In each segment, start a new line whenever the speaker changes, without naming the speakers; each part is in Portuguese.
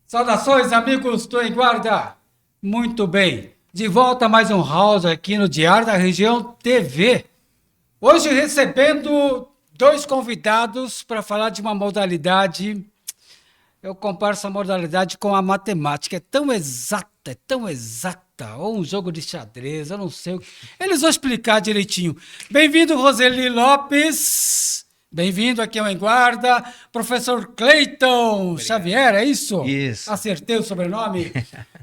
Saudações, amigos do Em Guarda. Muito bem. De volta a mais um House aqui no Diário da Região TV. Hoje recebendo dois convidados para falar de uma modalidade. Eu comparo essa modalidade com a matemática. É tão exata. Ou um jogo de xadrez, eu não sei. Eles vão explicar direitinho. Bem-vindo, Roseli Lopes. Bem-vindo aqui ao Em Guarda. Professor Cleiton Xavier, é isso?
Isso.
Acertei o sobrenome?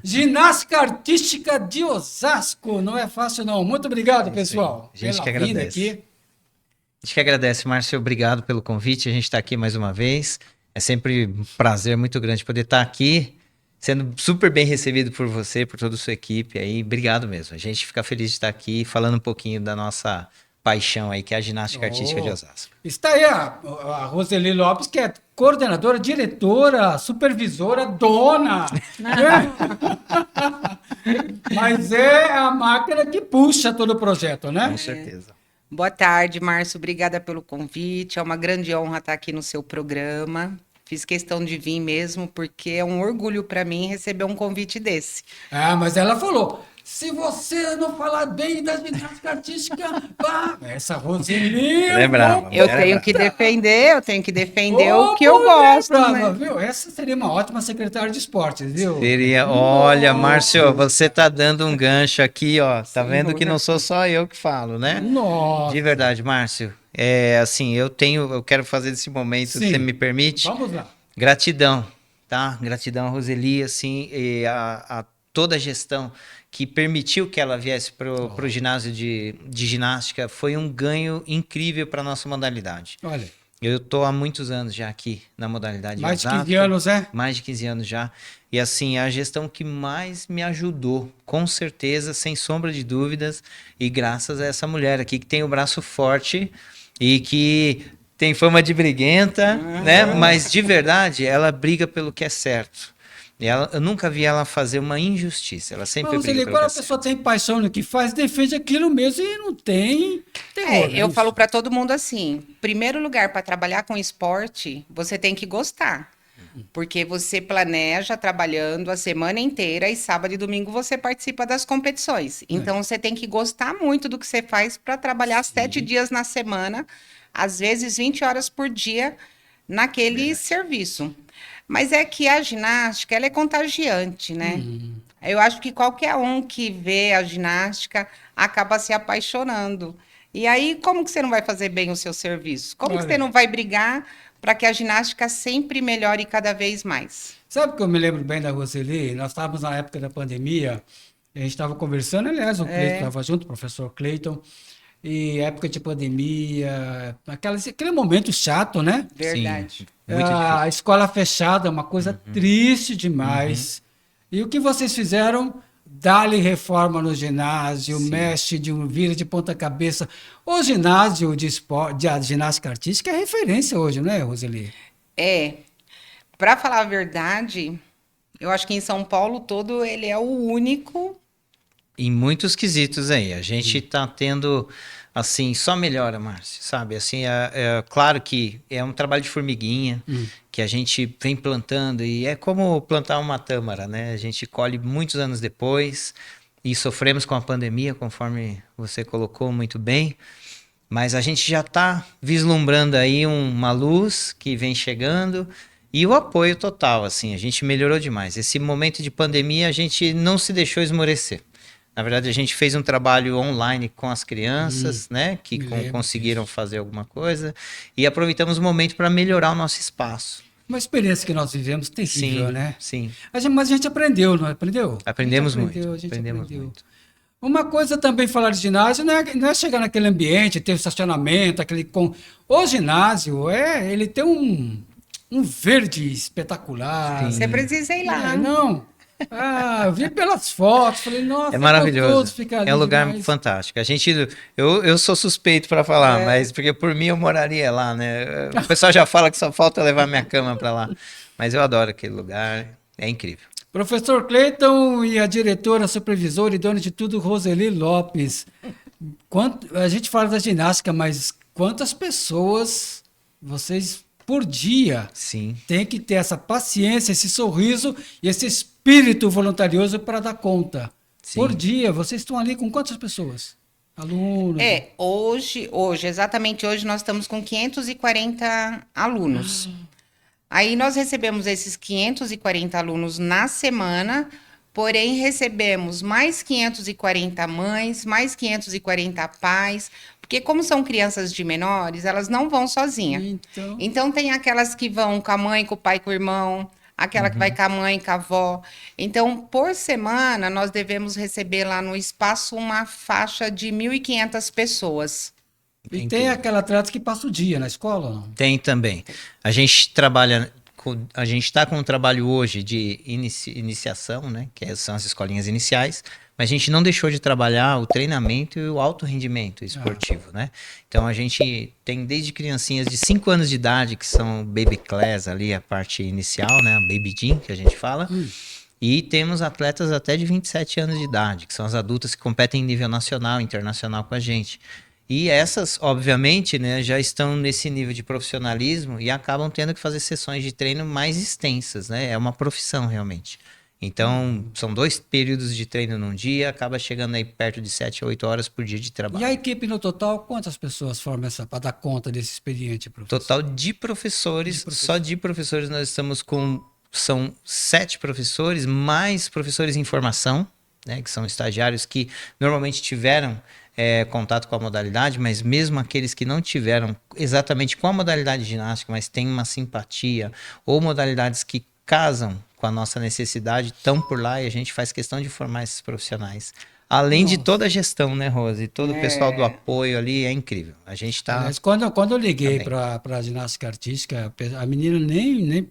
Ginástica Artística de Osasco. Não é fácil, não. Muito obrigado, pessoal.
A gente que
pela vinda
agradece.
aqui.
A gente que agradece, Márcio. Obrigado pelo convite. A gente está aqui mais uma vez. É sempre um prazer muito grande poder estar aqui, sendo super bem recebido por você, por toda a sua equipe aí. Obrigado mesmo. A gente fica feliz de estar aqui falando um pouquinho da nossa paixão aí, que é a ginástica artística de Osasco.
Está aí a Roseli Lopes, que é coordenadora, diretora, supervisora, dona. Mas é a máquina que puxa todo o projeto, né?
Com certeza.
Boa tarde, Márcio. Obrigada pelo convite. É uma grande honra estar aqui no seu programa. Fiz questão de vir mesmo, porque é um orgulho para mim receber um convite desse.
Ah, mas ela falou, se você não falar bem da ginástica artística, pá, essa Roseli...
Lembrava.
Eu tenho que defender o que eu gosto, né?
Viu? Essa seria uma ótima secretária de esportes, viu?
Seria, olha, Márcio, você tá dando um gancho aqui, ó. Tá
Sem
vendo que
dúvida.
não sou só eu que falo, né?
Nossa.
De verdade, Márcio. É assim, eu quero fazer desse momento, se
Sim.
você me permite.
Vamos lá.
Gratidão, tá? Gratidão, Roseli, assim, e a toda a gestão que permitiu que ela viesse pro ginásio de ginástica. Foi um ganho incrível para nossa modalidade.
Olha,
Eu tô há muitos anos já aqui na modalidade
mais de
Osasco.
15 anos, é?
Mais de 15 anos já. E assim, é a gestão que mais me ajudou, com certeza, sem sombra de dúvidas, e graças a essa mulher aqui que tem o braço forte e que tem fama de briguenta, né? Mas de verdade, ela briga pelo que é certo. E eu nunca vi ela fazer uma injustiça. Ela sempre briga pelo
Quando
que
a
é certo.
pessoa tem paixão no que faz, defende aquilo mesmo e não tem terror.
Eu falo para todo mundo assim: primeiro lugar, para trabalhar com esporte, você tem que gostar. Porque você planeja trabalhando a semana inteira e sábado e domingo você participa das competições. Então você tem que gostar muito do que você faz para trabalhar 7 dias na semana, às vezes 20 horas por dia naquele serviço. Mas é que a ginástica, ela é contagiante, né? Eu acho que qualquer um que vê a ginástica acaba se apaixonando. E aí, como que você não vai fazer bem o seu serviço? Como que
Olha.
você não vai brigar para que a ginástica sempre melhore cada vez mais?
Sabe que eu me lembro bem da Roseli? Nós estávamos na época da pandemia, a gente estava conversando, aliás, o Cleiton estava junto, o professor Cleiton, e época de pandemia, aquele momento chato, né?
Verdade.
Sim, muito
A
difícil.
escola fechada, uma coisa triste demais. E o que vocês fizeram? Dá-lhe reforma no ginásio, mexe vira de ponta cabeça. O ginásio de ginástica artística é referência hoje, não é, Roseli?
Para falar a verdade, eu acho que em São Paulo todo ele é o único.
Em muitos quesitos aí. A gente tá tendo, assim, só melhora, Márcio, sabe? Assim, claro que é um trabalho de formiguinha que a gente vem plantando e é como plantar uma tâmara, né? A gente colhe muitos anos depois e sofremos com a pandemia, conforme você colocou muito bem, mas a gente já tá vislumbrando aí uma luz que vem chegando e o apoio total, assim, a gente melhorou demais. Esse momento de pandemia a gente não se deixou esmorecer. Na verdade, a gente fez um trabalho online com as crianças, né, que
me lembro
conseguiram fazer alguma coisa, e aproveitamos o momento para melhorar o nosso espaço.
Uma experiência que nós vivemos terrível,
Sim,
né?
sim.
Mas a gente aprendeu, não aprendeu?
Aprendemos
A gente
muito.
a gente
Aprendemos
aprendeu.
muito.
Uma coisa também falar de ginásio não é chegar naquele ambiente, ter o estacionamento, o ginásio, ele tem um verde espetacular.
Sim.
Você precisa ir lá.
Não. Eu vi pelas fotos, falei, nossa,
É maravilhoso.
gostoso ficar ali
É um lugar
demais.
fantástico. eu sou suspeito para falar, mas porque por mim eu moraria lá, né? O pessoal já fala que só falta levar minha cama para lá, mas eu adoro aquele lugar. É incrível.
Professor Cleiton e a diretora, supervisora e dona de tudo, Roseli Lopes. A gente fala da ginástica, mas quantas pessoas vocês por dia.
Sim.
Tem que ter essa paciência, esse sorriso e esse espírito voluntarioso para dar conta.
Sim.
Por dia, vocês estão ali com quantas pessoas? Alunos?
Exatamente hoje, nós estamos com 540 alunos. Aí nós recebemos esses 540 alunos na semana, porém recebemos mais 540 mães, mais 540 pais, porque como são crianças de menores, elas não vão sozinhas. Então tem aquelas que vão com a mãe, com o pai, com o irmão, aquela que vai com a mãe, com a avó. Então, por semana, nós devemos receber lá no espaço uma faixa de 1.500 pessoas.
E tem aquela atleta que passa o dia na escola? Não?
Tem também. A gente trabalha, a gente está com um trabalho hoje de iniciação, né? Que são as escolinhas iniciais, mas a gente não deixou de trabalhar o treinamento e o alto rendimento esportivo, né? Então a gente tem desde criancinhas de 5 anos de idade, que são baby class ali, a parte inicial, né? A baby gym, que a gente fala. E temos atletas até de 27 anos de idade, que são as adultas que competem em nível nacional, internacional com a gente. E essas, obviamente, né, já estão nesse nível de profissionalismo e acabam tendo que fazer sessões de treino mais extensas, né? É uma profissão, realmente. Então, são 2 períodos de treino num dia, acaba chegando aí perto de 7 a 8 horas por dia de trabalho.
E a equipe no total, quantas pessoas formam essa para dar conta desse expediente, professor?
Total de professores, só de professores nós estamos com, são 7 professores, mais professores em formação, né, que são estagiários que normalmente tiveram contato com a modalidade, mas mesmo aqueles que não tiveram exatamente com a modalidade de ginástica, mas têm uma simpatia, ou modalidades que casam com a nossa necessidade, estão por lá e a gente faz questão de formar esses profissionais. Além de toda a gestão, né, Rose? E todo o pessoal do apoio ali, é incrível. A gente está...
Mas quando eu liguei para a ginástica artística, a menina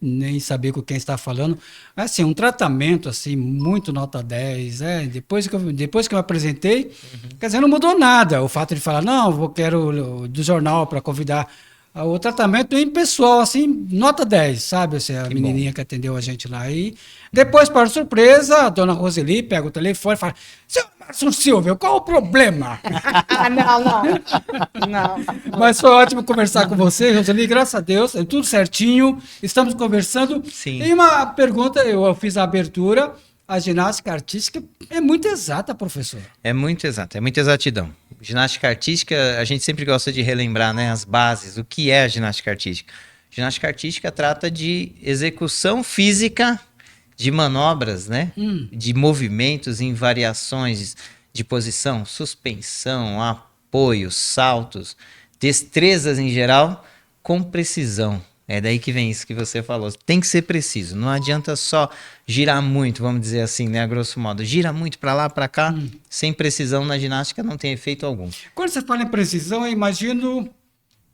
nem sabia com quem estava falando. Assim, um tratamento assim, muito nota 10. Depois que eu me apresentei, quer dizer, não mudou nada. O fato de falar, não, quero do jornal para convidar. O tratamento impessoal, assim, nota 10, sabe? Assim, a menininha que atendeu a gente lá. E depois, para surpresa, a dona Roseli pega o telefone e fala: Seu Márcio Silvio, qual o problema?
Não.
Mas foi ótimo conversar com você, Roseli. Graças a Deus, é tudo certinho. Estamos conversando.
Sim.
E uma pergunta, eu fiz a abertura. A ginástica artística é muito exata, professor.
É muito exata, é muita exatidão. Ginástica artística, a gente sempre gosta de relembrar, né, as bases, o que é a ginástica artística. Ginástica artística trata de execução física de manobras, né, de movimentos em variações de posição, suspensão, apoio, saltos, destrezas em geral, com precisão. É daí que vem isso que você falou. Tem que ser preciso. Não adianta só girar muito, vamos dizer assim, né, a grosso modo. Gira muito para lá, para cá, sem precisão na ginástica não tem efeito algum.
Quando você fala em precisão, eu imagino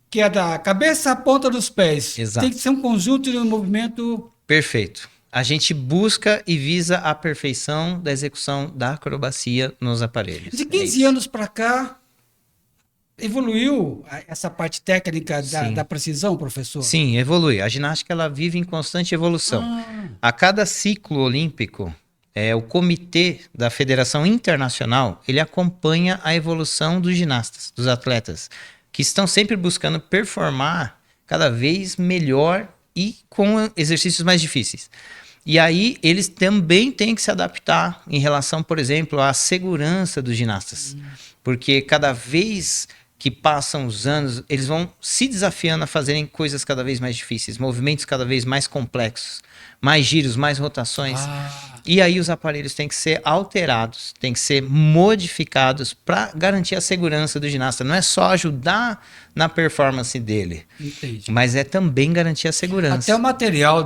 que é da cabeça à ponta dos pés.
Exato.
Tem que ser um conjunto de um movimento...
Perfeito. A gente busca e visa a perfeição da execução da acrobacia nos aparelhos.
De 15 anos para cá, evoluiu essa parte técnica da precisão, professor?
Sim, evolui. A ginástica ela vive em constante evolução. A cada ciclo olímpico, o comitê da Federação Internacional, ele acompanha a evolução dos ginastas, dos atletas, que estão sempre buscando performar cada vez melhor e com exercícios mais difíceis. E aí eles também têm que se adaptar em relação, por exemplo, à segurança dos ginastas. Porque cada vez que passam os anos, eles vão se desafiando a fazerem coisas cada vez mais difíceis, movimentos cada vez mais complexos, mais giros, mais rotações. E aí os aparelhos têm que ser alterados, têm que ser modificados para garantir a segurança do ginasta. Não é só ajudar na performance dele, mas é também garantir a segurança.
Até o material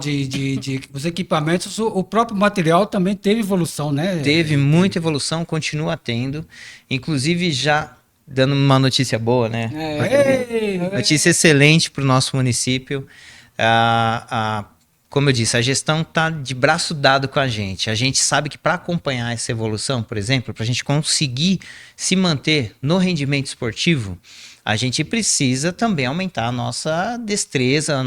os equipamentos, o próprio material também teve evolução, né?
Teve muita evolução, continua tendo. Inclusive já... dando uma notícia boa, né? Notícia excelente para o nosso município. Como eu disse, a gestão está de braço dado com a gente. A gente sabe que para acompanhar essa evolução, por exemplo, para a gente conseguir se manter no rendimento esportivo, a gente precisa também aumentar a nossa destreza,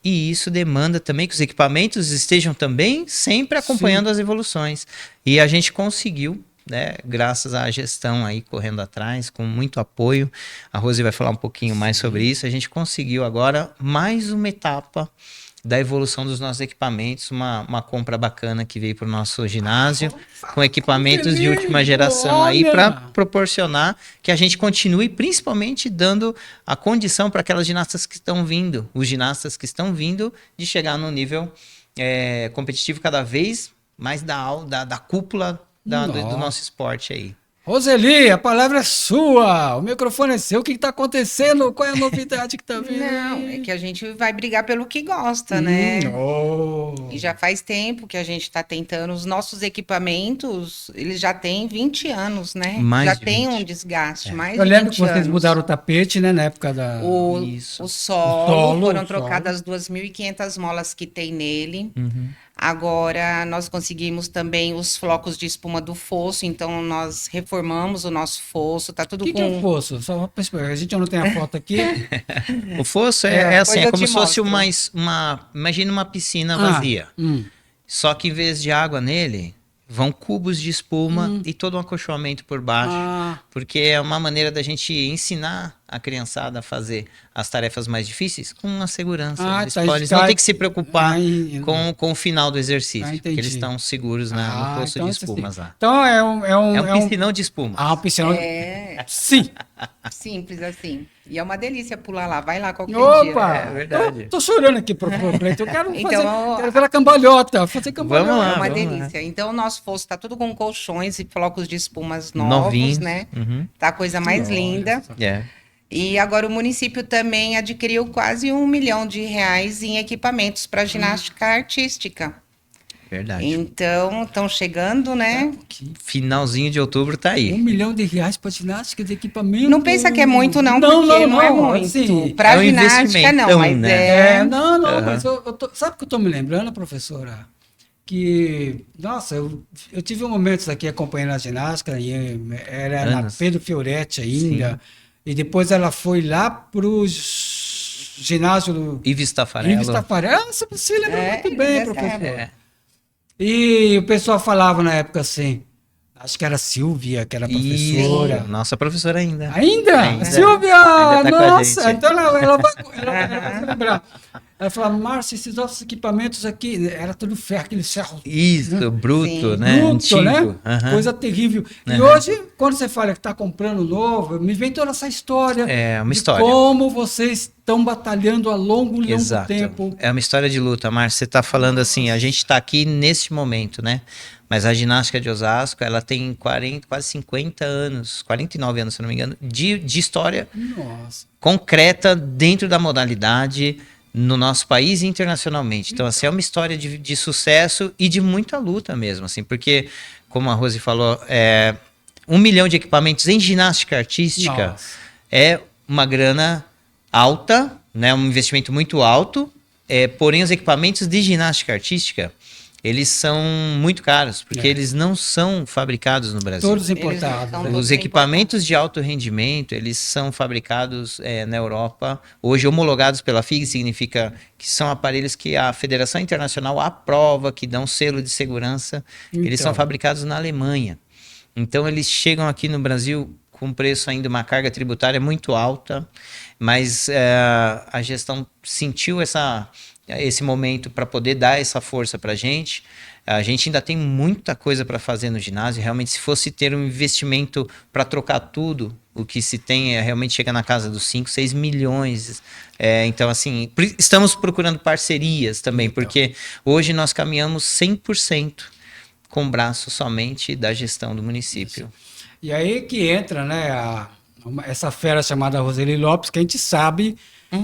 e isso demanda também que os equipamentos estejam também sempre acompanhando as evoluções. E a gente conseguiu né, graças à gestão aí correndo atrás, com muito apoio. A Rose vai falar um pouquinho mais sobre isso. A gente conseguiu agora mais uma etapa da evolução dos nossos equipamentos, uma compra bacana que veio para o nosso ginásio, com equipamentos de última geração aí para proporcionar que a gente continue, principalmente dando a condição para aquelas ginastas que estão vindo, os ginastas que estão vindo, de chegar no nível competitivo cada vez mais da cúpula do nosso esporte aí.
Roseli, a palavra é sua, o microfone é seu, o que está acontecendo? Qual é a novidade que está vindo?
Não, é que a gente vai brigar pelo que gosta, né?
Oh.
E já faz tempo que a gente está tentando. Os nossos equipamentos, eles já têm 20 anos, né?
Mais
já
de
tem
20.
um desgaste, mais
Eu
de
lembro
20
que vocês
anos.
mudaram o tapete, né, na época da...
Isso.
O solo, foram
o
trocadas as 2.500 molas que tem nele.
Uhum.
Agora, nós conseguimos também os flocos de espuma do fosso, então nós reformamos o nosso fosso, tá tudo
O que é o fosso? Só pra explicar, a gente não tem a foto aqui.
O fosso
depois
assim,
eu
como
te
se fosse
mostro.
imagina uma piscina vazia. Só que em vez de água nele, vão cubos de espuma e todo um acolchoamento por baixo. Porque é uma maneira da gente ensinar a criançada a fazer as tarefas mais difíceis com uma segurança. Eles não têm que se preocupar com o final do exercício, porque eles estão seguros no poço de espumas lá.
Então
É um piscinão de espuma.
um piscinão. Sim.
Simples assim. E é uma delícia pular lá. Vai lá qualquer
Opa!
dia.
É verdade.
Tô chorando aqui pro Cleiton. Eu quero
Então,
quero ver a cambalhota. Fazer cambalhota.
Vamos lá.
É uma
vamos
delícia. Então, o nosso fosso tá tudo com colchões e flocos de espumas novos,
Novinhos.
né?
Uhum.
Tá a coisa mais linda.
É.
E agora o município também adquiriu quase R$1 milhão em equipamentos para ginástica artística.
Verdade.
Então, estão chegando, né?
Finalzinho de outubro tá aí.
R$1 milhão para ginástica de equipamento.
Não pensa que é muito, não, porque não é muito.
Assim,
Para
é um
ginástica, não,
investimentão,
mas
né?
não, mas sabe o que eu tô me lembrando, professora? Que, nossa, eu tive momentos aqui acompanhando a ginástica, e era na
Anos.
Pedro Fioretti ainda, e depois ela foi lá pro ginásio do
Ives Tafarello.
Ives Tafarello. Você se lembra muito bem,
dessa
professor.
É.
E o pessoal falava na época assim, acho que era a Silvia, que era professora.
Isso. Nossa professora ainda.
Ainda? Silvia!
Ainda tá com a
Nossa!
gente.
Então ela vai se lembrar. Ela falava, Márcio, esses nossos equipamentos aqui, era tudo ferro, aquele ferro
Isso, bruto,
Sim.
né?
bruto,
Antigo.
né?
Aham.
Coisa terrível. E hoje, quando você fala que está comprando novo, me vem toda essa história.
É uma
de
história.
como vocês estão batalhando há longo
Exato.
tempo.
É uma história de luta, Márcio. Você está falando assim, a gente está aqui nesse momento, né? Mas a ginástica de Osasco, ela tem quase 50 anos, 49 anos, se não me engano, de história
Nossa.
concreta dentro da modalidade no nosso país e internacionalmente. Então, assim, é uma história de sucesso e de muita luta mesmo, assim, porque, como a Rose falou, 1 milhão de equipamentos em ginástica artística
Nossa.
é uma grana alta, né, um investimento muito alto, porém os equipamentos de ginástica artística, eles são muito caros, porque eles não são fabricados no Brasil.
Todos importados.
são
né?
Os equipamentos de alto rendimento, eles são fabricados na Europa, hoje homologados pela FIG, significa que são aparelhos que a Federação Internacional aprova, que dão selo de segurança, eles são fabricados na Alemanha. Então eles chegam aqui no Brasil com preço ainda, uma carga tributária muito alta, mas a gestão sentiu esse momento para poder dar essa força para a gente. A gente ainda tem muita coisa para fazer no ginásio. Realmente, se fosse ter um investimento para trocar tudo, o que se tem realmente chega na casa dos 5, 6 milhões. Então, assim, estamos procurando parcerias também, porque hoje nós caminhamos 100% com o braço somente da gestão do município.
E aí que entra, né, essa fera chamada Roseli Lopes, que a gente sabe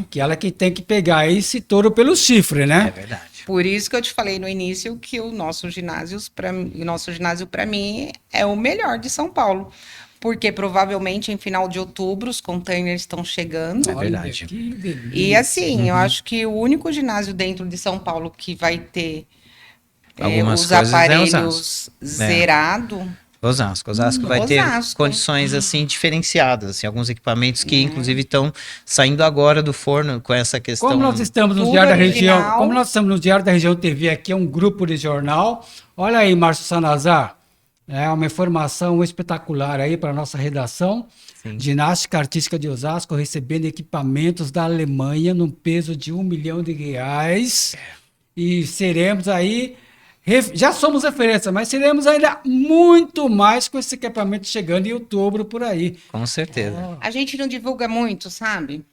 que ela que tem que pegar esse touro pelo chifre, né?
É verdade.
Por isso que eu te falei no início que o nosso ginásio, para mim, é o melhor de São Paulo. Porque provavelmente em final de outubro os containers estão chegando.
É verdade.
Que delícia.
E assim, eu acho que o único ginásio dentro de São Paulo que vai ter
Algumas
os
coisas
aparelhos zerado.
Osasco vai ter
Osasco.
condições assim diferenciadas, assim, alguns equipamentos que inclusive estão saindo agora do forno com essa questão.
Como nós estamos no
Tudo
Diário da
original.
Região, como nós estamos no Diário da Região TV, aqui é um grupo de jornal. Olha aí, Márcio Sanazar, É uma informação espetacular aí para a nossa redação.
Sim.
Ginástica Artística de Osasco recebendo equipamentos da Alemanha num peso de R$ 1 milhão. E seremos aí, já somos referência, mas seremos ainda muito mais com esse equipamento chegando em outubro por aí.
Com certeza.
A gente não divulga muito, sabe?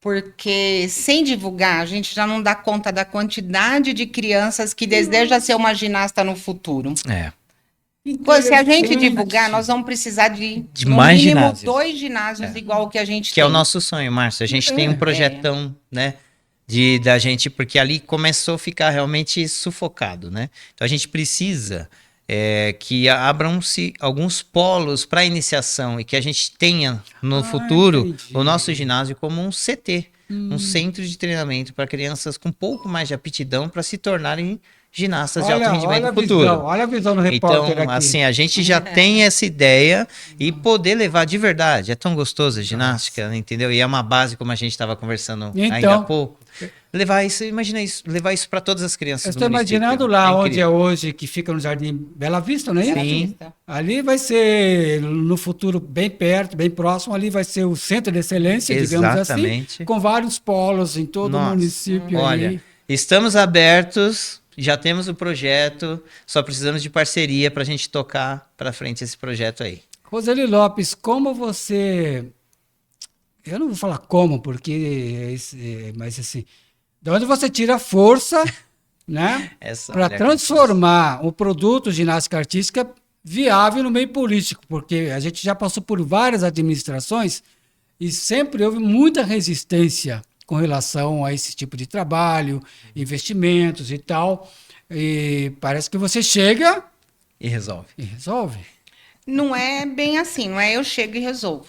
Porque sem divulgar, a gente já não dá conta da quantidade de crianças que desejam ser uma ginasta no futuro.
É.
Pô, se a gente
Interessante.
divulgar, nós vamos precisar de no
mais
mínimo
ginásios.
2 ginásios igual o que a gente
Que
tem.
é o nosso sonho, Márcio. A gente tem um projetão, né? Da gente, porque ali começou a ficar realmente sufocado, né? Então a gente precisa que abram-se alguns polos para iniciação e que a gente tenha no futuro
entendi.
o nosso ginásio como um CT, um centro de treinamento para crianças com um pouco mais de aptidão para se tornarem ginastas de alto rendimento
olha a
no futuro.
visão, olha a visão do repórter
Então,
aqui.
assim, a gente já tem essa ideia e poder levar de verdade. É tão gostoso a ginástica, entendeu? E é uma base, como a gente estava conversando ainda há
Então,
pouco. Levar isso, imagina isso, levar isso para todas as crianças
eu
do
estou
município.
imaginando lá onde é
incrível.
hoje, que fica no Jardim Bela Vista, não é isso?
Sim.
Ali vai ser, no futuro, bem perto, bem próximo, ali vai ser o centro de excelência, digamos assim,
Exatamente.
com vários polos em todo o
Nossa,
município.
Olha,
aí.
estamos abertos, já temos o projeto, só precisamos de parceria para a gente tocar para frente esse projeto aí.
Roseli Lopes, como você... Eu não vou falar como, porque... Mas assim, de onde você tira a força, né?
Essa
Para
mulher
transformar o produto ginástica artística viável no meio político, porque a gente já passou por várias administrações e sempre houve muita resistência com relação a esse tipo de trabalho, investimentos e tal. E parece que você chega
E resolve.
e resolve.
Não é bem assim, não é eu chego e resolvo.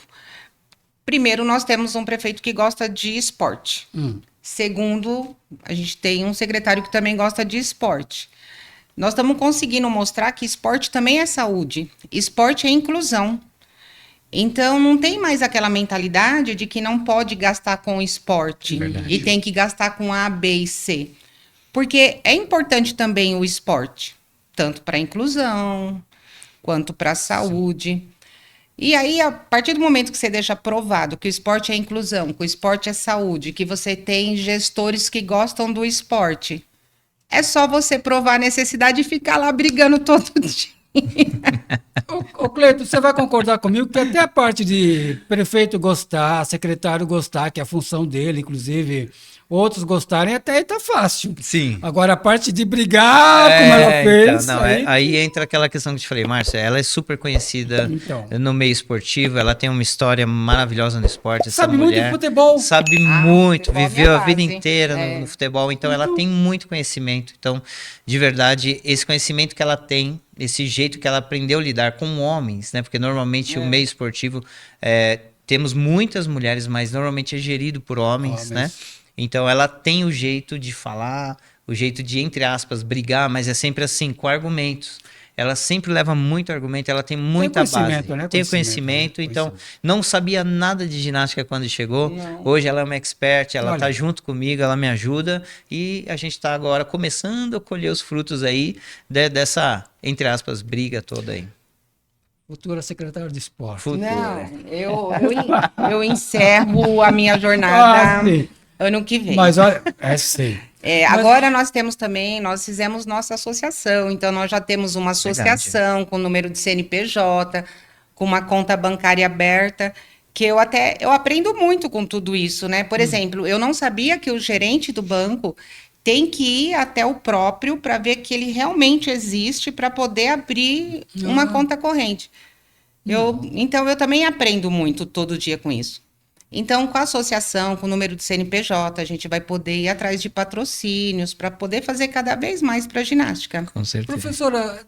Primeiro, nós temos um prefeito que gosta de esporte. Segundo, a gente tem um secretário que também gosta de esporte. Nós estamos conseguindo mostrar que esporte também é saúde. Esporte é inclusão. Então, não tem mais aquela mentalidade de que não pode gastar com esporte e tem que gastar com A, B e C. Porque é importante também o esporte, tanto para a inclusão quanto para a saúde. E aí, a partir do momento que você deixa provado que o esporte é inclusão, que o esporte é saúde, que você tem gestores que gostam do esporte, é só você provar a necessidade e ficar lá brigando todo dia.
Ô Cleito, você vai concordar comigo que até a parte de prefeito gostar, secretário gostar, que é a função dele, inclusive, outros gostarem, até aí tá fácil.
Sim.
Agora a parte de brigar, como ela fez,
Então, não, aí entra aquela questão que eu te falei, Márcia, ela é super conhecida
Então.
no meio esportivo, ela tem uma história maravilhosa no esporte, essa
Sabe muito de
mulher
futebol.
sabe
Ah,
muito,
futebol é
viveu
minha
a vida
base.
inteira no futebol, então ela tem muito conhecimento, então, de verdade, esse conhecimento que ela tem, esse jeito que ela aprendeu a lidar com homens, né, porque normalmente o meio esportivo, temos muitas mulheres, mas normalmente é gerido por homens, né? Então ela tem o jeito de falar, o jeito de, entre aspas, brigar, mas é sempre assim, com argumentos. Ela sempre leva muito argumento, ela tem muita base.
conhecimento, né?
Tem
Conhecimento,
conhecimento,
né?
então não sabia nada de ginástica quando chegou. Hoje ela é uma expert, ela
Olha.
está junto comigo, ela me ajuda e a gente está agora começando a colher os frutos aí dessa, entre aspas, briga toda aí.
Futura secretária de esporte.
Não, eu encerro a minha jornada
sim.
ano que vem.
Mas olha, sim.
Agora nós temos também, nós fizemos nossa associação, então nós já temos uma associação com número de CNPJ, com uma conta bancária aberta, que eu aprendo muito com tudo isso, né? Por exemplo, eu não sabia que o gerente do banco tem que ir até o próprio para ver que ele realmente existe para poder abrir uma conta corrente. Então, eu também aprendo muito todo dia com isso. Então, com a associação, com o número de CNPJ, a gente vai poder ir atrás de patrocínios para poder fazer cada vez mais para a ginástica.
Com certeza.
Professora,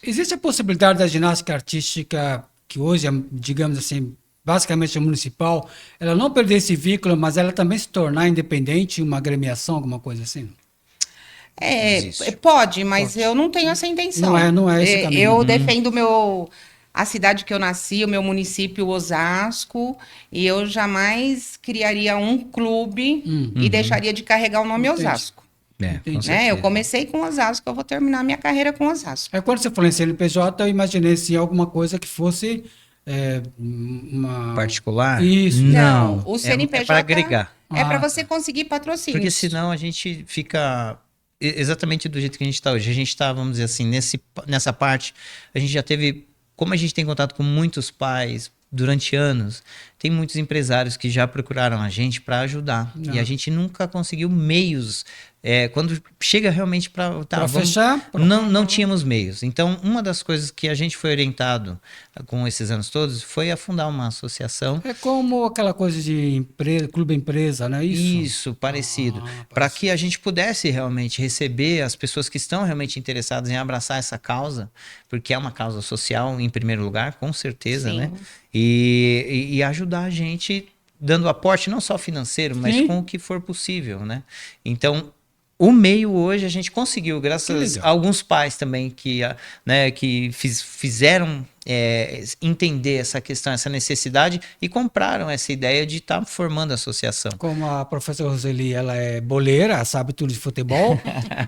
existe a possibilidade da ginástica artística, que hoje é, digamos assim, basicamente é municipal, ela não perder esse vínculo, mas ela também se tornar independente, uma agremiação, alguma coisa assim?
Existe.
Pode, mas eu não tenho essa intenção.
Não é esse caminho.
Eu defendo a cidade que eu nasci, o meu município, Osasco, e eu jamais criaria um clube e deixaria de carregar o nome
Entendi.
Osasco.
Entendi.
Com certeza.
Né? Eu comecei com Osasco, eu vou terminar minha carreira com Osasco.
É quando você falou em CNPJ, eu imaginei se alguma coisa que fosse uma...
Particular?
Isso.
Não, o
É
CNPJ
para agregar.
é para
Ah,
você conseguir patrocínio.
Porque senão a gente fica exatamente do jeito que a gente está hoje. A gente está, vamos dizer assim, nessa parte, a gente já teve, como a gente tem contato com muitos pais durante anos, tem muitos empresários que já procuraram a gente para ajudar.
Não.
E a gente nunca conseguiu meios. Quando chega realmente para
fechar?
não tínhamos meios. Então, uma das coisas que a gente foi orientado com esses anos todos foi a fundar uma associação.
É como aquela coisa de empresa, clube empresa, não é isso?
Isso, parecido. Para que a gente pudesse realmente receber as pessoas que estão realmente interessadas em abraçar essa causa, porque é uma causa social, em primeiro lugar, com certeza,
Sim.
né? E ajudar a gente dando aporte não só financeiro, mas
Sim.
com o que for possível, né? Então, o meio hoje a gente conseguiu, graças a alguns pais também que fizeram entender essa questão, essa necessidade e compraram essa ideia de estar formando a associação.
Como a professora Roseli, ela é boleira, sabe tudo de futebol,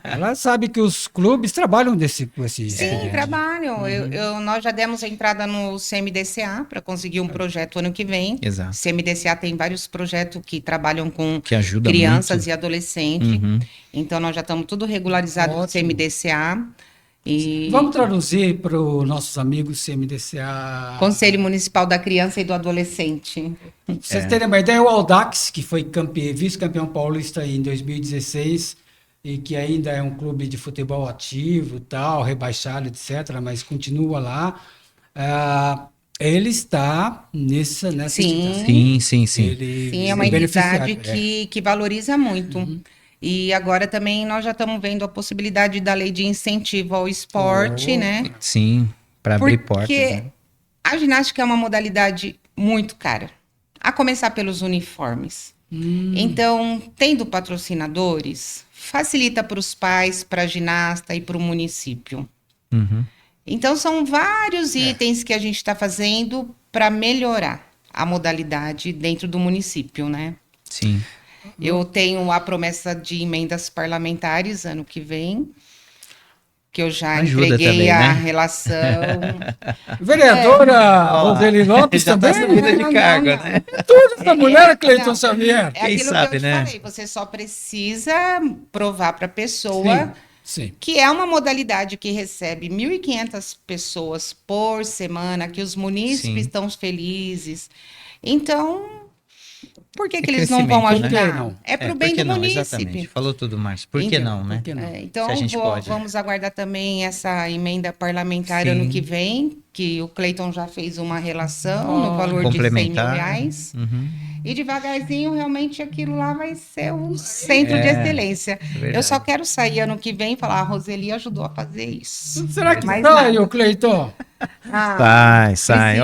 ela sabe que os clubes trabalham com esse...
Sim, trabalho. Nós já demos a entrada no CMDCA para conseguir um projeto ano que vem.
Exato.
CMDCA tem vários projetos que trabalham com
Que ajuda
crianças
muito.
e adolescentes.
Uhum.
Então, nós já estamos tudo regularizado no
Ótimo.
CMDCA. E
Vamos traduzir para os nossos amigos CMDCA.
Conselho Municipal da Criança e do Adolescente.
Pra vocês terem uma ideia, o Audax, que foi vice-campeão paulista em 2016, e que ainda é um clube de futebol ativo, tal, rebaixado, etc., mas continua lá, ele está nessa
Sim.
instituição.
Sim.
Ele
Sim, é uma
beneficiário,
entidade que valoriza muito. E agora também nós já estamos vendo a possibilidade da lei de incentivo ao esporte, né?
Sim, para abrir portas.
Porque
Né?
a ginástica é uma modalidade muito cara. A começar pelos uniformes. Então, tendo patrocinadores, facilita para os pais, para a ginasta e para o município.
Uhum.
Então, são vários itens que a gente está fazendo para melhorar a modalidade dentro do município, né?
Sim.
Eu tenho a promessa de emendas parlamentares ano que vem, que eu já
Ajuda
entreguei
também,
a
né?
relação.
Vereadora Roseli Lopes
Já tá
também?
subida de cargo, né?
Tudo essa mulher, Cleiton
não.
Xavier.
É
Quem
aquilo
sabe,
que eu te
né?
falei, você só precisa provar para a pessoa
Sim.
que é uma modalidade que recebe 1.500 pessoas por semana, que os munícipes
Sim.
estão felizes. Então, por que
É
que eles não vão
crescimento,
né?
ajudar?
Por que não?
É para o
por
bem
que
do
não?
munícipe.
Exatamente. Falou tudo, Márcio. Por que
Então,
não, né?
Por que não?
Então,
Se a gente pode, né?
vamos aguardar também essa emenda parlamentar
Sim.
ano que vem, que o Cleiton já fez uma relação no valor de 100 mil
Complementar.
reais.
Uhum.
E devagarzinho, realmente, aquilo lá vai ser um centro de excelência.
verdade.
Eu só quero sair ano que vem e falar, a Roseli ajudou a fazer isso.
Será que
Mais
sai,
nada.
ô Cleiton?
Ah,
Sai.
sim.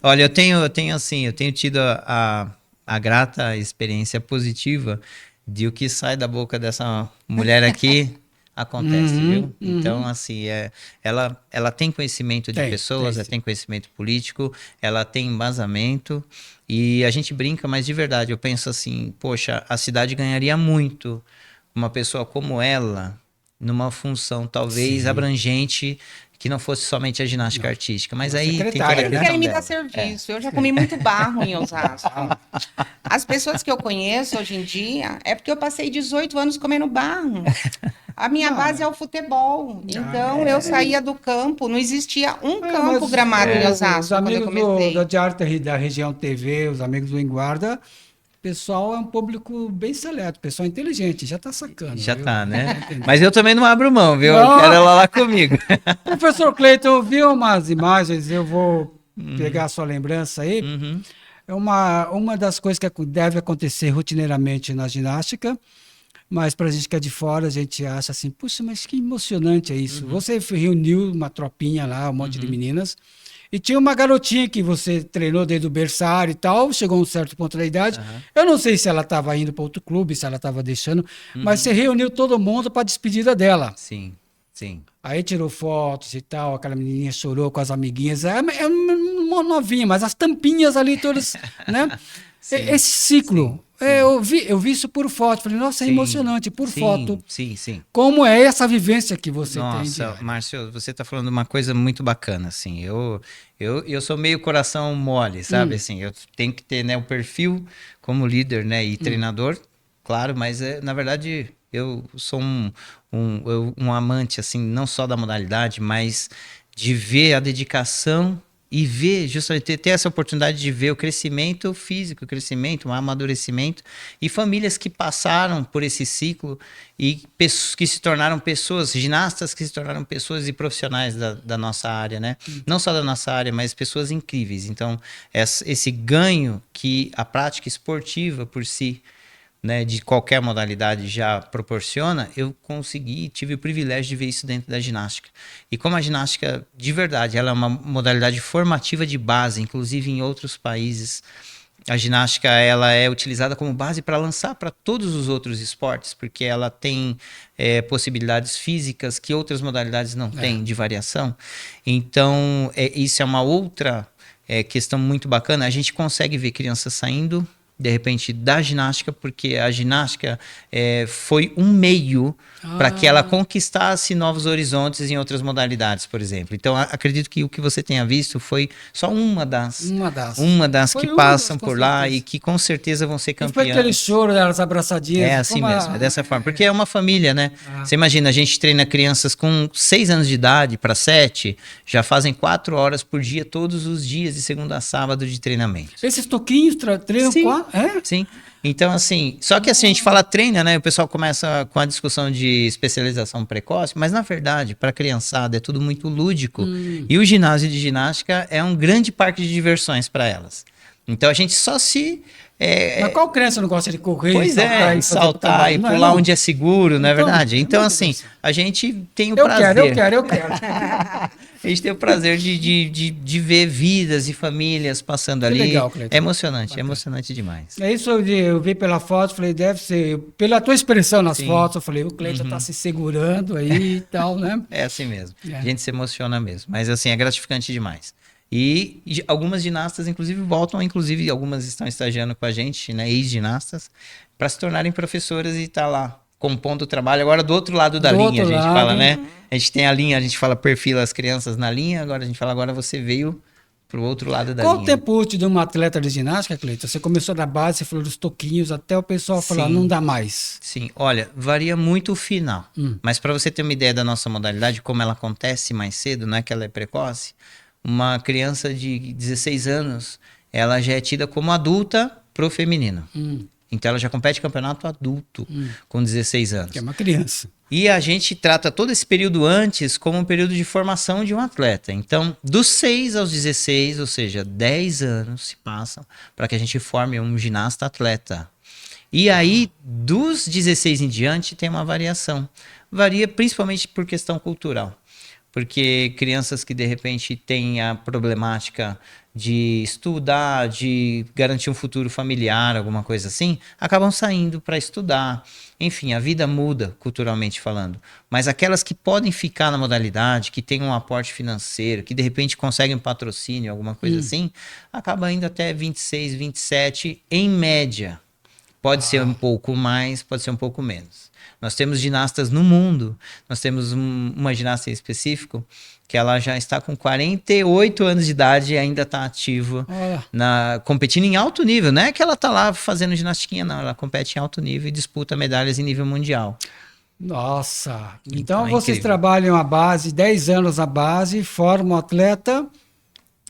Olha, eu tenho tido a grata experiência positiva de o que sai da boca dessa mulher aqui acontece, viu? Então, assim, ela tem conhecimento de pessoas, ela
sim.
tem conhecimento político, ela tem embasamento e a gente brinca, mas de verdade, eu penso assim, poxa, a cidade ganharia muito uma pessoa como ela numa função talvez abrangente que não fosse somente a ginástica artística, mas aí tem que
secretária,
Eles
né?
querem me dar serviço. Eu já comi muito barro em Osasco. As pessoas que eu conheço hoje em dia é porque eu passei 18 anos comendo barro. A minha base é o futebol. Então, eu saía do campo, não existia um campo
Mas
gramado em
os
Osasco quando eu
amigos
comecei.
da Diário da Região TV, os amigos do Enguarda, o pessoal é um público bem seleto, pessoal inteligente, já está sacando.
já
viu?
tá, né? Mas eu também não abro mão, viu?
Não.
Eu quero ela lá comigo.
Professor Cleiton, eu vi umas imagens, eu vou pegar a sua lembrança aí.
Uhum.
É uma das coisas que deve acontecer rotineiramente na ginástica, mas para a gente que é de fora, a gente acha assim, puxa, mas que emocionante é isso. Você reuniu uma tropinha lá, um monte de meninas, e tinha uma garotinha que você treinou desde o berçário e tal, chegou a um certo ponto da idade. Eu não sei se ela estava indo para outro clube, se ela estava deixando, mas você reuniu todo mundo para a despedida dela.
Sim.
Aí tirou fotos e tal, aquela menininha chorou com as amiguinhas. É uma novinha, mas as tampinhas ali todas, né? Esse ciclo, eu vi isso por foto. Falei, nossa, é emocionante, por foto.
Sim.
Como é essa vivência que você tem?
Nossa, Márcio, você está falando uma coisa muito bacana, assim. Eu sou meio coração mole, sabe? Assim, eu tenho que ter, né, o perfil como líder, né, e treinador, claro, mas na verdade eu sou um amante, assim, não só da modalidade, mas de ver a dedicação e ver, justamente, ter essa oportunidade de ver o crescimento físico, o crescimento, o amadurecimento, e famílias que passaram por esse ciclo e que se tornaram pessoas, ginastas que se tornaram pessoas e profissionais da nossa área, né? Não só da nossa área, mas pessoas incríveis. Então, esse ganho que a prática esportiva por si, né, de qualquer modalidade já proporciona, eu tive o privilégio de ver isso dentro da ginástica. E como a ginástica, de verdade, ela é uma modalidade formativa de base, inclusive em outros países, a ginástica ela é utilizada como base para lançar para todos os outros esportes, porque ela tem possibilidades físicas que outras modalidades não têm, de variação. Então, isso é uma outra questão muito bacana. A gente consegue ver crianças saindo de repente da ginástica, porque a ginástica foi um meio para que ela conquistasse novos horizontes em outras modalidades, por exemplo. Então, acredito que o que você tenha visto foi só uma das que passam por lá e que com certeza vão ser campeãs.
E foi aquele choro delas abraçadinhas.
É assim mesmo, é dessa forma. Porque é uma família, né? Você imagina, a gente treina crianças com 6 anos de idade para 7, já fazem 4 horas por dia, todos os dias, de segunda a sábado de treinamento.
Esses toquinhos treinam com
Sim. Então, assim, só que assim, a gente fala treina, né? O pessoal começa com a discussão de especialização precoce, mas na verdade, para a criançada, é tudo muito lúdico. E o ginásio de ginástica é um grande parque de diversões para elas. Então, a gente só se...
Mas qual criança não gosta de correr?
Pois saltar e pular onde é seguro, não é verdade? Então, assim, a gente tem o prazer.
Eu quero.
A gente tem o prazer de ver vidas e famílias passando ali.
Legal, Cleiton.
É emocionante, é emocionante demais.
É isso, eu vi pela foto, falei, deve ser. Pela tua expressão nas fotos, eu falei, o Cleiton tá se segurando aí e tal, né?
É assim mesmo. A gente se emociona mesmo. Mas, assim, é gratificante demais. E algumas ginastas, inclusive, voltam, inclusive algumas estão estagiando com a gente, né, ex-ginastas, para se tornarem professoras e tá lá compondo o trabalho. Agora do outro lado da linha, a gente fala, né? A gente tem a linha, a gente fala perfila as crianças na linha, agora a gente fala, agora você veio pro outro lado da linha.
Qual o tempo útil de uma atleta de ginástica, Cleiton? Você começou da base, você falou dos toquinhos, até o pessoal falar, não dá mais.
Sim, olha, varia muito o final. Mas para você ter uma ideia da nossa modalidade, como ela acontece mais cedo, não é que ela é precoce, uma criança de 16 anos, ela já é tida como adulta pro feminino. Então ela já compete campeonato adulto com 16 anos.
Que é uma criança.
E a gente trata todo esse período antes como um período de formação de um atleta. Então, dos 6 aos 16, ou seja, 10 anos se passam para que a gente forme um ginasta atleta. E aí, dos 16 em diante, tem uma variação. Varia principalmente por questão cultural. Porque crianças que de repente têm a problemática de estudar, de garantir um futuro familiar, alguma coisa assim, acabam saindo para estudar. Enfim, a vida muda culturalmente falando. Mas aquelas que podem ficar na modalidade, que têm um aporte financeiro, que de repente conseguem um patrocínio, alguma coisa assim, acaba indo até 26, 27 em média. Pode ser um pouco mais, pode ser um pouco menos. Nós temos ginastas no mundo, nós temos uma ginasta em específico, que ela já está com 48 anos de idade e ainda está ativa, competindo em alto nível. Não é que ela está lá fazendo ginastiquinha, não. Ela compete em alto nível e disputa medalhas em nível mundial.
Nossa! Então vocês trabalham a base, 10 anos a base, formam um atleta,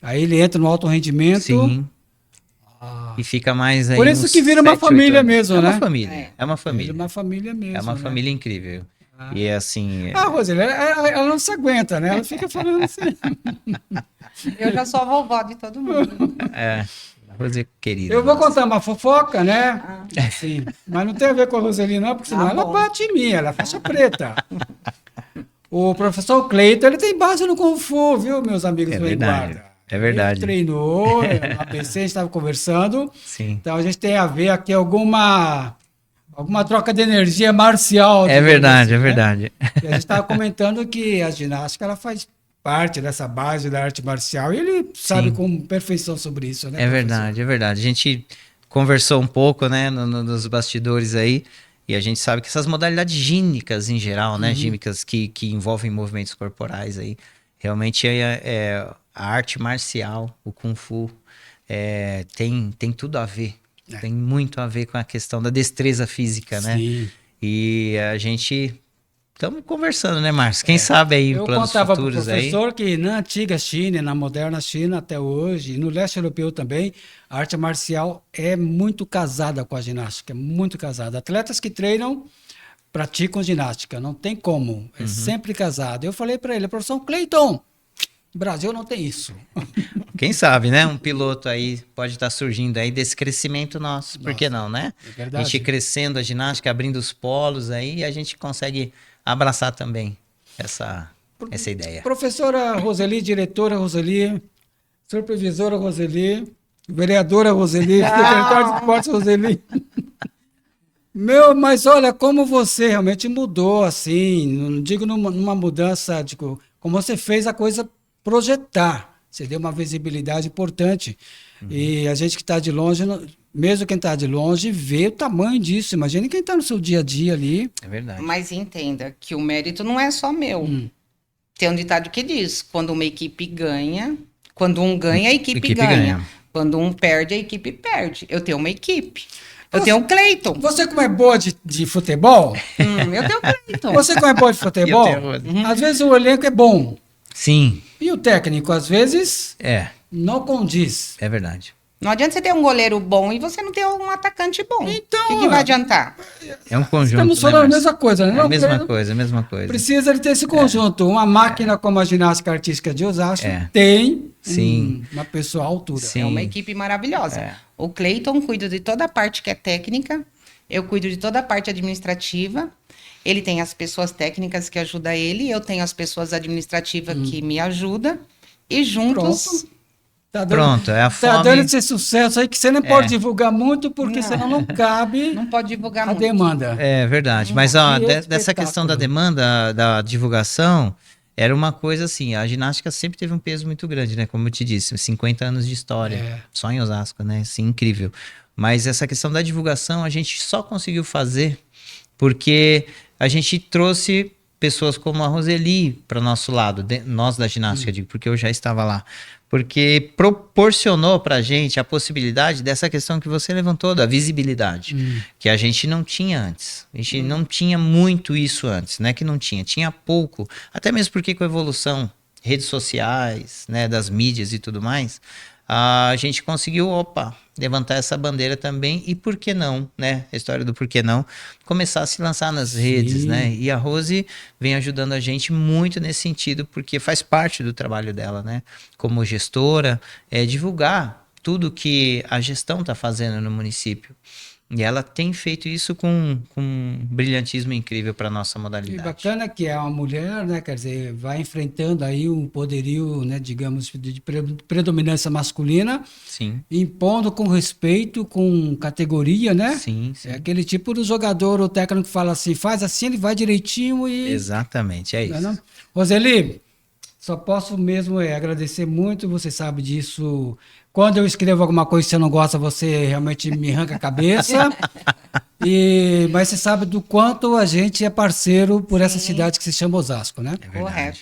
aí ele entra no alto rendimento.
Sim. E fica mais aí.
Por isso que vira uma família mesmo, né?
É uma família. É uma família.
É uma família mesmo.
É uma família incrível. E é assim.
Roseli, ela não se aguenta, né? Ela fica falando assim.
Eu já sou a vovó de todo mundo.
Roseli, querida.
Eu vou contar uma fofoca, né? Assim, mas não tem a ver com a Roseli, não, porque senão ela bate em mim, ela é faixa preta. O professor Cleiton, ele tem base no Kung Fu, viu, meus amigos do Guarda?
É verdade.
Ele treinou, na PC, a gente estava conversando.
Sim.
Então a gente tem a ver aqui alguma troca de energia marcial.
É verdade,
assim,
é verdade.
E a gente estava comentando que a ginástica ela faz parte dessa base da arte marcial e ele sabe com perfeição sobre isso, né?
É verdade, é verdade. A gente conversou um pouco, né, nos bastidores aí, e a gente sabe que essas modalidades gímnicas em geral, né, gímnicas que envolvem movimentos corporais aí, realmente a arte marcial, o Kung Fu, tem tudo a ver. Tem muito a ver com a questão da destreza física, né?
Sim.
E a gente... Estamos conversando, né, Márcio? Quem sabe aí em planos
Eu contava para o
futuros aí.
professor que na antiga China, na moderna China até hoje, e no leste europeu também, a arte marcial é muito casada com a ginástica, muito casada. Atletas que treinam praticam ginástica, não tem como, é sempre casado. Eu falei para ele, professor Cleiton, o Brasil não tem isso.
Quem sabe, né? Um piloto aí pode estar surgindo aí desse crescimento nosso. Por que não, né?
É verdade.
A gente crescendo a ginástica, abrindo os polos aí, a gente consegue abraçar também essa ideia.
Professora Roseli, diretora Roseli, supervisora Roseli, vereadora Roseli, secretária de esportes Roseli. Mas olha, como você realmente mudou, assim, não digo numa mudança, digo, como você fez a coisa projetar, você deu uma visibilidade importante. E a gente que está de longe, mesmo quem está de longe, vê o tamanho disso. Imagine quem está no seu dia a dia ali.
É verdade.
Mas entenda que o mérito não é só meu. Tem um ditado que diz, quando uma equipe ganha, quando um ganha, a equipe ganha. Quando um perde, a equipe perde. Eu tenho uma equipe. Eu tenho o Cleiton.
Você como é boa de futebol,
Eu tenho o Cleiton.
você como é boa de futebol, às vezes o elenco é bom.
Sim.
E o técnico, às vezes,
É
não condiz.
verdade.
Não adianta você ter um goleiro bom e você não ter um atacante bom.
Então,
o que vai adiantar?
É um conjunto,
Estamos
né,
falando a
Márcio?
mesma coisa, né?
É
Não,
a mesma
Pedro?
coisa, a mesma coisa.
Precisa de ter esse conjunto. Uma máquina como a ginástica artística de Osasco tem
Sim.
uma pessoa à altura.
Sim.
É uma equipe maravilhosa.
É.
O Cleiton cuida de toda a parte que é técnica, eu cuido de toda a parte administrativa. Ele tem as pessoas técnicas que ajudam ele, eu tenho as pessoas administrativas que me ajudam. E juntos...
Pronto.
Pronto, é a
Tá
fome.
dando esse sucesso aí que você não pode divulgar muito, porque senão não cabe
Não pode divulgar
a
muito.
demanda.
É verdade. Mas ó,
Que
dessa
espetáculo.
questão da demanda, da divulgação, era uma coisa assim, a ginástica sempre teve um peso muito grande, né? Como eu te disse, 50 anos de história, só em Osasco, né? Assim, incrível. Mas essa questão da divulgação a gente só conseguiu fazer porque a gente trouxe pessoas como a Roseli para o nosso lado, nós da ginástica, digo, porque eu já estava lá. Porque proporcionou para a gente a possibilidade dessa questão que você levantou, da visibilidade, que a gente não tinha antes. A gente não tinha muito isso antes, né? Que não tinha, tinha pouco. Até mesmo porque com a evolução, redes sociais, né, das mídias e tudo mais, a gente conseguiu, levantar essa bandeira também, e por que não, né? A história do por que não, começar a se lançar nas redes, né? E a Rose vem ajudando a gente muito nesse sentido, porque faz parte do trabalho dela, né? Como gestora, divulgar tudo que a gestão está fazendo no município. E ela tem feito isso com um brilhantismo incrível para a nossa
E
modalidade.
bacana que é uma mulher, né, quer dizer, vai enfrentando aí um poderio, né, digamos, de predominância masculina,
Sim,
impondo com respeito, com categoria, né?
sim, sim.
É aquele tipo do jogador, o técnico fala assim, faz assim, ele vai direitinho e...
Exatamente, é isso.
Não? Roseli, só posso mesmo agradecer muito, você sabe disso. Quando eu escrevo alguma coisa que você não gosta, você realmente me arranca a cabeça. Mas você sabe do quanto a gente é parceiro por essa cidade que se chama Osasco, né?
É verdade.
Correto.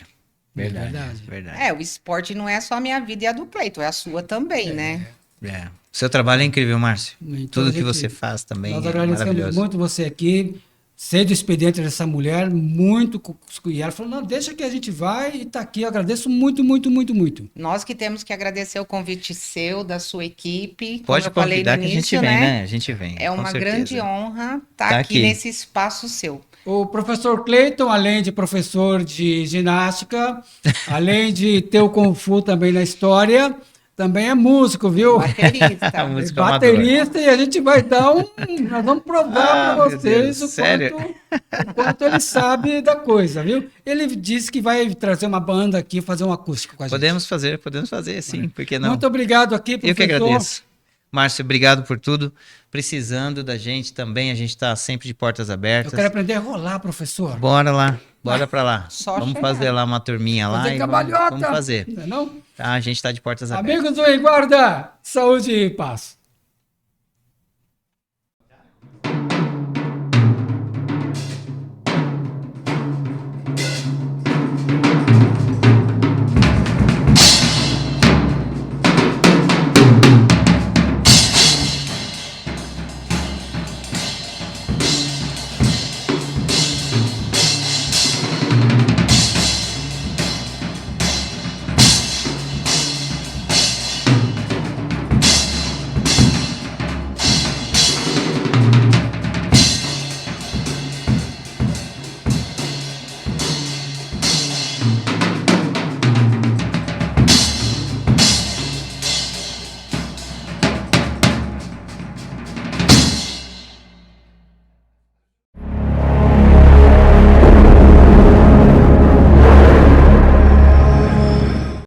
Verdade.
O esporte não é só a minha vida e a do Cleiton, é a sua também, né?
É. Seu trabalho é incrível, Márcio.
Então,
Tudo
a
que
gente-
você faz também
Nós
é
agradecemos
maravilhoso.
muito você aqui, ser do expediente dessa mulher, muito. E ela falou: não, deixa que a gente vai e tá aqui. Eu agradeço muito, muito, muito, muito.
Nós que temos que agradecer o convite seu, da sua equipe.
Pode
Como eu falei
convidar
no
que a gente
início,
vem, né? A gente vem.
É
com
uma
certeza.
grande honra estar
Tá
aqui
aqui.
nesse espaço seu.
O professor Cleiton, além de professor de ginástica, além de ter o Kung Fu também na história, também é músico, viu?
Baterista.
Músico
Baterista, e a gente vai dar nós vamos provar para
meu
vocês
Deus, sério?
o quanto ele sabe da coisa, viu? Ele disse que vai trazer uma banda aqui, fazer um acústico com a gente.
Podemos fazer, sim, por que não?
Muito obrigado aqui, professor.
Eu que agradeço. Márcio, obrigado por tudo. Precisando da gente também, a gente está sempre de portas
Eu
abertas.
quero aprender a rolar, professor.
Bora lá, bora pra lá.
Só
Vamos
chegar.
fazer lá uma turminha lá
Fazer
e
cambalhota.
vamos fazer.
Não é não?
Tá, a gente está de portas abertas.
Amigos do Em Guarda, saúde e paz.